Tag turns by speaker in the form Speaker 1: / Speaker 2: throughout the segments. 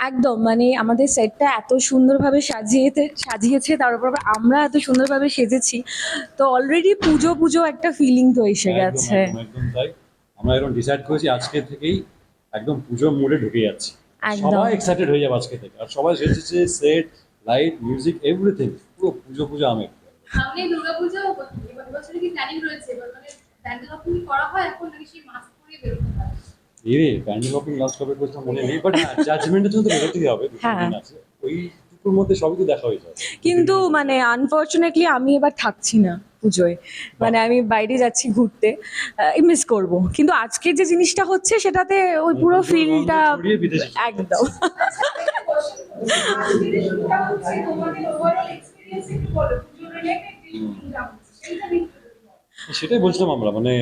Speaker 1: একদম মানে আমাদের সেটটা এত সুন্দরভাবে সাজিয়েছে তার উপর আবার আমরা এত সুন্দরভাবে সেজেছি, তো অলরেডি পুজো পুজো একটা ফিলিং তো এসে
Speaker 2: একদম
Speaker 1: গেছে।
Speaker 2: একদম একদম তাই। আমরা এখন ডিসাইড করেছি আজকে থেকেই একদম পুজোর মুডে ঢুকে যাচ্ছি।
Speaker 1: একদম।
Speaker 2: সবাই এক্সাইটেড হয়ে যাবে আজকে থেকে, আর সবাই সেজেছে, সেট, লাইট, মিউজিক, এভরিথিং, পুরো পুজো পুজো আমেজ।
Speaker 3: সামনে দুর্গাপূজা, এবছরে কি প্ল্যানিং রয়েছে? এবার মানে প্যান্ডেল ওপেনিং করা হয় এখন নাকি সেই মাস্ক পরিয়ে বেরোতে হয়?
Speaker 2: রে প্যান্ডেল ওপেন লাস্ট কবে করছিলাম মনে নেই, বাট হ্যাঁ জাজমেন্টের জন্য তো বেরোতেই হবে, দুটো
Speaker 1: হ্যাঁ,
Speaker 2: দিন আছে। ওইটুকুর মধ্যে সবই তো দেখা হয়ে যাবে।
Speaker 1: কিন্তু মানে আনফর্চুনেটলি আমি এবার থাকছি না পুজোয়, মানে আমি বাইরে যাচ্ছি ঘুরতে, মিস করব, কিন্তু আজকে যে জিনিসটা হচ্ছে সেটাতে ওই পুরো
Speaker 2: পুজোর গন্ধ
Speaker 1: ফিলটা
Speaker 2: ছড়িয়ে বিদেশে চলে
Speaker 1: একদম।
Speaker 3: আজকে যে শুটটা হচ্ছে তোমাদের ওভারঅল এক্সপেরিয়েন্স একটু বলো, পুজো রিলেটেড যে শুটটা হচ্ছে সেইটা নিয়ে একটু বলো।
Speaker 2: সেটাই বলছিলাম আমরা, মানে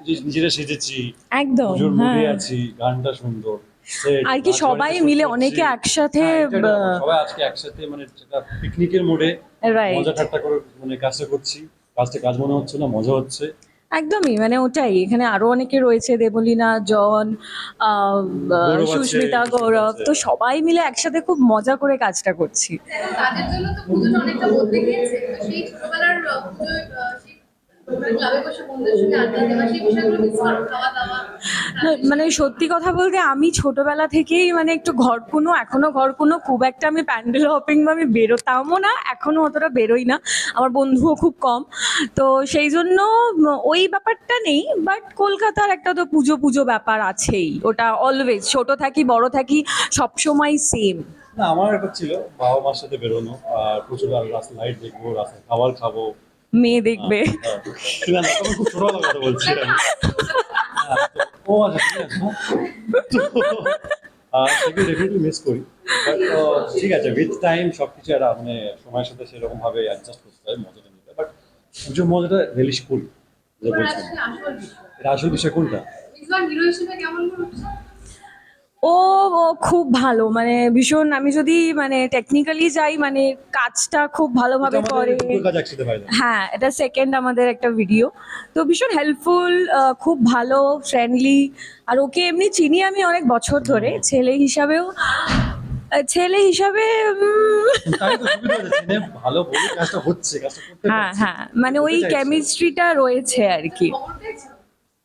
Speaker 2: যে নিজেরা সেজেছি,
Speaker 1: একদম,
Speaker 2: পুজোর মুডে
Speaker 1: হ্যাঁ।
Speaker 2: আছি, গানটা সুন্দর, সেট,
Speaker 1: আর কি সবাই
Speaker 2: রাজবাড়িতে শুট
Speaker 1: মিলে
Speaker 2: করছি।
Speaker 1: অনেকে একসাথে
Speaker 2: হ্যাঁ, এটাই ব্যাপার। সবাই আজকে একসাথে মানে সেটা পিকনিকের মুডে
Speaker 1: রাইট।
Speaker 2: মজা ঠাট্টা করে মানে কাজটা করছি। কাজটা কাজ মনে হচ্ছে না, মজা হচ্ছে।
Speaker 1: একদমই মানে ওটাই, এখানে আরো অনেকে রয়েছে, দেবলীনা, জন, আহ,
Speaker 2: গৌরব আছে,
Speaker 1: সুস্মিতা,
Speaker 2: সুস্মিতা
Speaker 1: গৌরব,
Speaker 2: আছে।
Speaker 1: তো সবাই মিলে একসাথে খুব মজা করে কাজটা করছি।
Speaker 3: এখন কাজের জন্য তো পুজোটা অনেকটা বদলে গিয়েছে, তো সেই ছোটবেলার পুজোয় সেই ক্লাবে বসে বন্ধুদের সঙ্গে আড্ডা দেওয়া সেই বিষয়গুলো মিস করো, খাওয়া দাওয়া?
Speaker 1: না, মানে সত্যি কথা বলতে আমি ছোটবেলা থেকেই মানে একটু ঘরকুনো, এখনো ঘরকুনো, খুব একটা আমি প্যান্ডেল হপিং বা আমি বেরোতামও না, এখনো অতটা বেরোই না, আমার বন্ধুও খুব কম, তো সেই জন্য ওই ব্যাপারটা নেই, বাট কলকাতার একটা তো পুজো পুজো ব্যাপার আছেই, ওটা অলওয়েজ, ছোট থাকি বড় থাকি সবসময় সেম।
Speaker 2: না, আমার একটা ছিল বাবা মার সাথে বেরোনো, আর প্রচুর রাস্তা লাইট দেখবো, রাস্তায় খাবার খাবো।
Speaker 1: মেয়ে দেখবে।
Speaker 2: হ্যাঁ, না, না, তখন খুব ছোটবেলার কথা বলছি আমি। হ্যাঁ, ও আচ্ছা ঠিক আছে, হ্যাঁ। সেগুলো ডেফিনেটলি মিস করি, বাট ঠিক আছে, উইথ টাইম সবকিছু একটা মানে সময়ের সাথে সেরকম ভাবে অ্যাডজাস্ট করতে হয়, মজাটা নিতে হয়। বাট পুজোর মজাটা রিলিশ করি, যেটা
Speaker 3: এবার
Speaker 2: বলছিলাম।
Speaker 3: আসলে আসল বিষয়,
Speaker 2: এটা আসল বিষয় কোনটা?
Speaker 3: মিসবান হিরো হিসেবে কেমন মনে হচ্ছে?
Speaker 1: ও ও খুব ভালো, মানে ভীষণ, আমি যদি মানে টেকনিক্যালি যাই, মানে কাজটা খুব
Speaker 2: এটা
Speaker 1: ভালোভাবে
Speaker 2: আমাদের
Speaker 1: করে।
Speaker 2: দুটো কাজ একসাথে হয় না।
Speaker 1: হ্যাঁ, এটা সেকেন্ড আমাদের একটা ভিডিও, তো ভীষণ হেল্পফুল, খুব ভালো, ফ্রেন্ডলি, আর ওকে এমনি চিনি আমি অনেক বছর ধরে, ছেলে হিসাবেও, ছেলে হিসাবে
Speaker 2: তাই তো সুবিধা হচ্ছে, জেনে ভালো বলি কাজটা হচ্ছে, কাজটা করতে
Speaker 1: হ্যাঁ
Speaker 2: পারছি,
Speaker 1: হ্যাঁ, মানে ওই
Speaker 2: বলতে চাইছি।
Speaker 1: কেমিস্ট্রিটা রয়েছে আর কি।
Speaker 3: খবর পেয়েছো?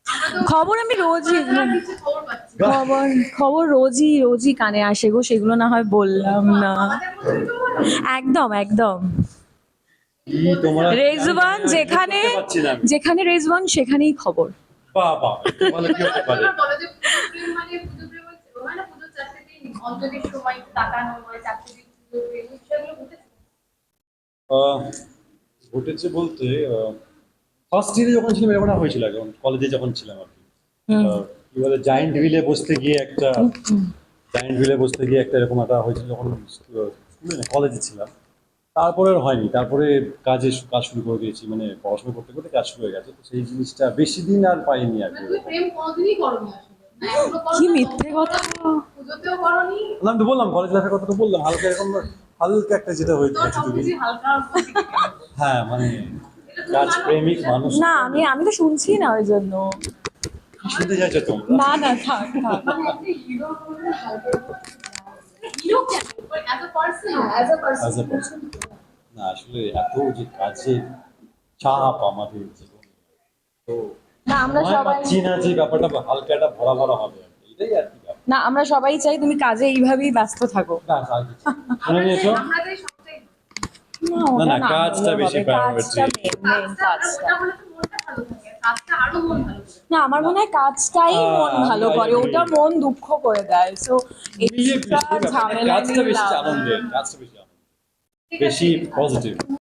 Speaker 3: আমরা তো
Speaker 1: খবর আমি রোজই,
Speaker 3: রাতারাত কিছু খবর পাচ্ছি।
Speaker 1: খবর খবর রোজই রোজই কানে আসে গো, সেগুলো না হয় বললাম না।
Speaker 3: আমাদের মধ্যে তো বলো।
Speaker 1: একদম একদম।
Speaker 2: কি তোমরা,
Speaker 1: রেজওয়ান যেখানে,
Speaker 2: করতে পারছি না আমি।
Speaker 1: যেখানে রেজওয়ান সেখানেই খবর।
Speaker 2: বাহ বাহ, একটু ভালো কি হতে পারে।
Speaker 3: এবার বলো যে পুজো প্রেম মানে পুজো প্রেম হচ্ছে, হয় না পুজোর 4টে দিন অঞ্জলির সময় একটু তাকানো, মানে 4টে দিন পুজো প্রেম, এই বিষয়গুলো ঘটেছে?
Speaker 2: আহ, ঘটেছে বলতে ফার্স্ট ইয়ারে যখন ছিলাম এরকম একটা হয়েছিল, এখন কলেজে যখন ছিলাম আর কি।
Speaker 1: হুম।
Speaker 2: কি বলে, জায়েন্ট হুইলে বসতে গিয়ে একটা, জায়েন্ট হুইলে বসতে গিয়ে একটা এরকম একটা হয়েছিল যখন স্কুলে না কলেজে ছিলাম। তারপরে আর হয়নি, তারপরে কাজ শুরু করে দিয়েছি, মানে পড়াশোনা করতে করতে কাজ শুরু হয়ে গেছে, তো সেই জিনিসটা বেশি দিন আর পাইনি আর
Speaker 3: মানে
Speaker 2: কি।
Speaker 3: তুমি প্রেম কোনোদিনই করোনি আসলে, না এখনো করো
Speaker 1: কি
Speaker 3: না,
Speaker 1: মিথ্যে
Speaker 3: তখনও
Speaker 1: কথা।
Speaker 3: করোনি, পুজোতেও করোনি?
Speaker 2: আমি তো বললাম কলেজ লাইফের কথা তো বললাম, হালকা এরকম হালকা একটা যেটা হয়েছে
Speaker 3: তোমার
Speaker 2: দুদিন।
Speaker 3: সবকিছু হালকা হালকা দিকে গেল।
Speaker 2: হ্যাঁ মানে
Speaker 3: এটা তুমি
Speaker 2: কাজ
Speaker 3: মানো?
Speaker 2: প্রেমিক মানুষ।
Speaker 1: না, আমি তো শুনছি না ওই জন্য।
Speaker 2: কি শুনতে চাইছো তোমরা?
Speaker 1: না না, থাক থাক।
Speaker 3: মানে একটা হিরো বলে হালকা হিরো কেন, as a person, as a
Speaker 2: As a person। না আসলে এত যে কাজের চাপ আমাদের জীবনে, তো
Speaker 1: না আমরা
Speaker 2: সময়
Speaker 1: সবাই,
Speaker 2: পাচ্ছি না যে ব্যাপারটা হালকা একটা ভরা ভরা হবে আর কি। এটাই আর কি ব্যাপার।
Speaker 1: না আমরা সবাই চাই তুমি কাজে এইভাবেই ব্যস্ত থাকো।
Speaker 2: ব্যাস, আর কিছু না। শুনে নিয়েছো?
Speaker 3: আমরা যে সবটাই
Speaker 1: না
Speaker 2: না
Speaker 1: ওটা
Speaker 2: না,
Speaker 1: না
Speaker 2: কাজটা
Speaker 1: হলেও
Speaker 2: বেশি
Speaker 1: হবে,
Speaker 2: প্রায়োরিটি।
Speaker 1: কাজটা মেন কাজটা।
Speaker 3: ওটা হলে তো মনটা ভালো থাকে, কাজটা আরো মন ভালো করে।
Speaker 1: না আমার মনে হয় কাজটাই মন ভালো
Speaker 2: I
Speaker 1: করে,
Speaker 2: agree।
Speaker 1: ওটা মন দুঃখ করে দেয়, সো
Speaker 2: মিলিয়ে
Speaker 1: এক্সট্রা
Speaker 2: মিশিয়ে ব্যাপারটা,
Speaker 1: ঝামেলা
Speaker 2: কাজটা
Speaker 1: নিয়ে
Speaker 2: বেশি
Speaker 1: লাভ নেই।
Speaker 2: আনন্দের, কাজটা বেশি আনন্দের,
Speaker 3: ঠিক আছে,
Speaker 2: বেশি পজিটিভ।